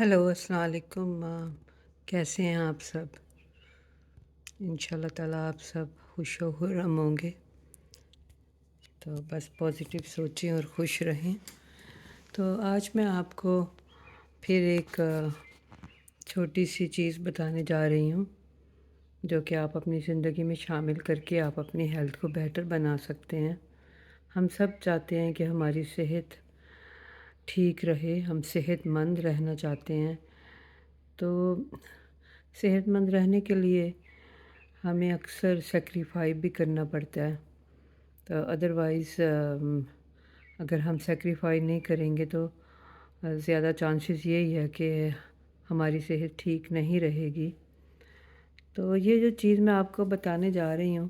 Hello अस्सलाम वालेकुम। कैसे हैं आप सब? इंशाल्लाह ताला आप सब खुश व खुर्रम होंगे। तो बस पॉजिटिव सोचें और खुश रहें। तो आज मैं आपको फिर एक छोटी सी चीज़ बताने जा रही हूँ जो कि आप अपनी ज़िंदगी में शामिल करके आप अपनी हेल्थ को बेहतर बना सकते हैं। हम सब चाहते हैं कि हमारी सेहत ठीक रहे, हम सेहतमंद रहना चाहते हैं। तो सेहतमंद रहने के लिए हमें अक्सर सेक्रीफाई भी करना पड़ता है। तो अदरवाइज़ अगर हम सेक्रीफाई नहीं करेंगे तो ज़्यादा चांसेस यही है कि हमारी सेहत ठीक नहीं रहेगी। तो ये जो चीज़ मैं आपको बताने जा रही हूँ,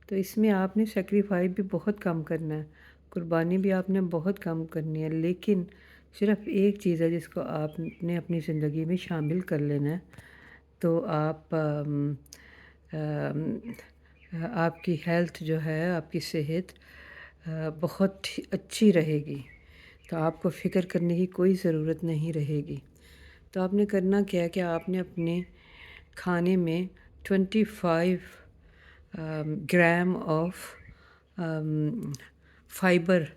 तो इसमें आपने सेक्रीफाई भी बहुत कम करना है, कुर्बानी भी आपने बहुत कम करनी है। लेकिन सिर्फ़ एक चीज़ है जिसको आपने अपनी ज़िंदगी में शामिल कर लेना है। तो आपकी हेल्थ जो है, आपकी सेहत बहुत ही अच्छी रहेगी। तो आपको फ़िक्र करने की कोई ज़रूरत नहीं रहेगी। तो आपने करना क्या है कि आपने अपने खाने में 25 ग्राम ऑफ फ़ाइबर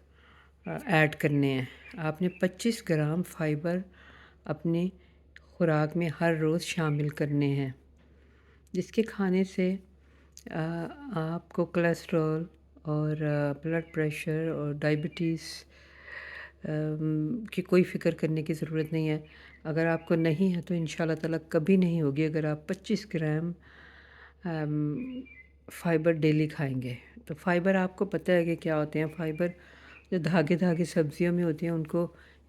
ऐड करने हैं। आपने 25 ग्राम फ़ाइबर अपनी खुराक में हर रोज़ शामिल करने हैं, जिसके खाने से आपको कोलेस्ट्रॉल और ब्लड प्रेशर और डायबिटीज़ की कोई फ़िक्र करने की ज़रूरत नहीं है। अगर आपको नहीं है तो इंशाल्लाह ताला कभी नहीं होगी अगर आप 25 ग्राम फ़ाइबर डेली खाएँगे। तो फ़ाइबर आपको पता है कि क्या होते हैं? फ़ाइबर जो धागे-धागे सब्ज़ियों में होते हैं उनको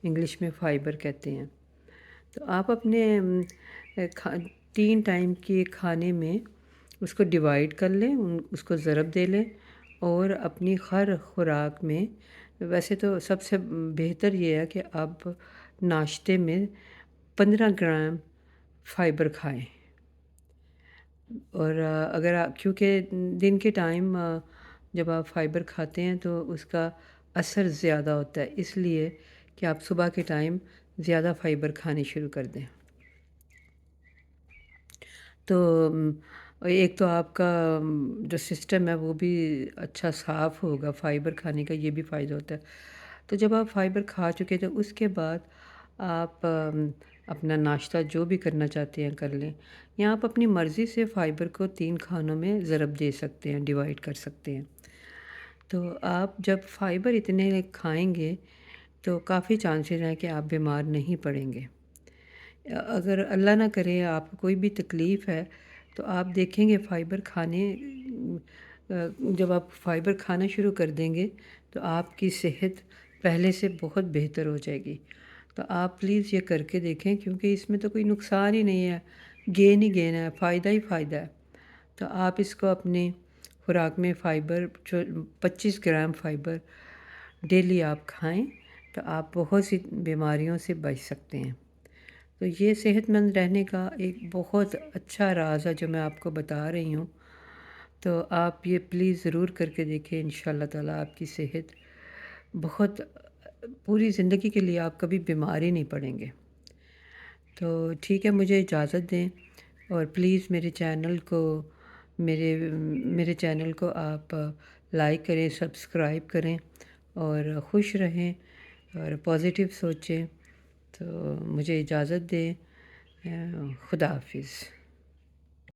इंग्लिश में फ़ाइबर कहते हैं। तो आप अपने 3 टाइम के खाने में उसको डिवाइड कर लें, उसको ज़रब दे लें और अपनी हर खुराक में वैसे तो सबसे बेहतर ये है कि आप नाश्ते में 15 ग्राम फ़ाइबर खाएँ। और अगर आप क्योंकि दिन के टाइम जब आप फ़ाइबर खाते हैं तो उसका असर ज़्यादा होता है, इसलिए कि आप सुबह के टाइम ज़्यादा फ़ाइबर खाने शुरू कर दें। तो एक तो आपका जो सिस्टम है वो भी अच्छा साफ़ होगा, फ़ाइबर खाने का ये भी फ़ायदा होता है। तो जब आप फ़ाइबर खा चुके तो उसके बाद आप अपना नाश्ता जो भी करना चाहते हैं कर लें, या आप अपनी मर्ज़ी से फ़ाइबर को 3 खानों में ज़रब दे सकते हैं, डिवाइड कर सकते हैं। तो आप जब फ़ाइबर इतने खाएँगे तो काफ़ी चांसेस हैं कि आप बीमार नहीं पड़ेंगे। अगर अल्लाह ना करे आपको कोई भी तकलीफ़ है तो आप देखेंगे फ़ाइबर खाने जब आप फ़ाइबर खाना शुरू कर देंगे तो आपकी सेहत पहले से बहुत बेहतर हो जाएगी। तो आप प्लीज़ ये करके देखें क्योंकि इसमें तो कोई नुकसान ही नहीं है, गेन ही गेन है, फ़ायदा ही फ़ायदा है। तो आप इसको अपने खुराक में फ़ाइबर जो 25 ग्राम फ़ाइबर डेली आप खाएँ तो आप बहुत सी बीमारियों से बच सकते हैं। तो ये सेहतमंद रहने का एक बहुत अच्छा राज़ है जो मैं आपको बता रही हूँ। तो आप ये प्लीज़ ज़रूर करके देखें, इंशाल्लाह ताला आपकी सेहत बहुत पूरी ज़िंदगी के लिए आप कभी बीमार ही नहीं पड़ेंगे। तो ठीक है, मुझे इजाज़त दें और प्लीज़ मेरे मेरे चैनल को आप लाइक करें, सब्सक्राइब करें और खुश रहें और पॉज़िटिव सोचें। तो मुझे इजाज़त दें। खुदा हाफ़िज़।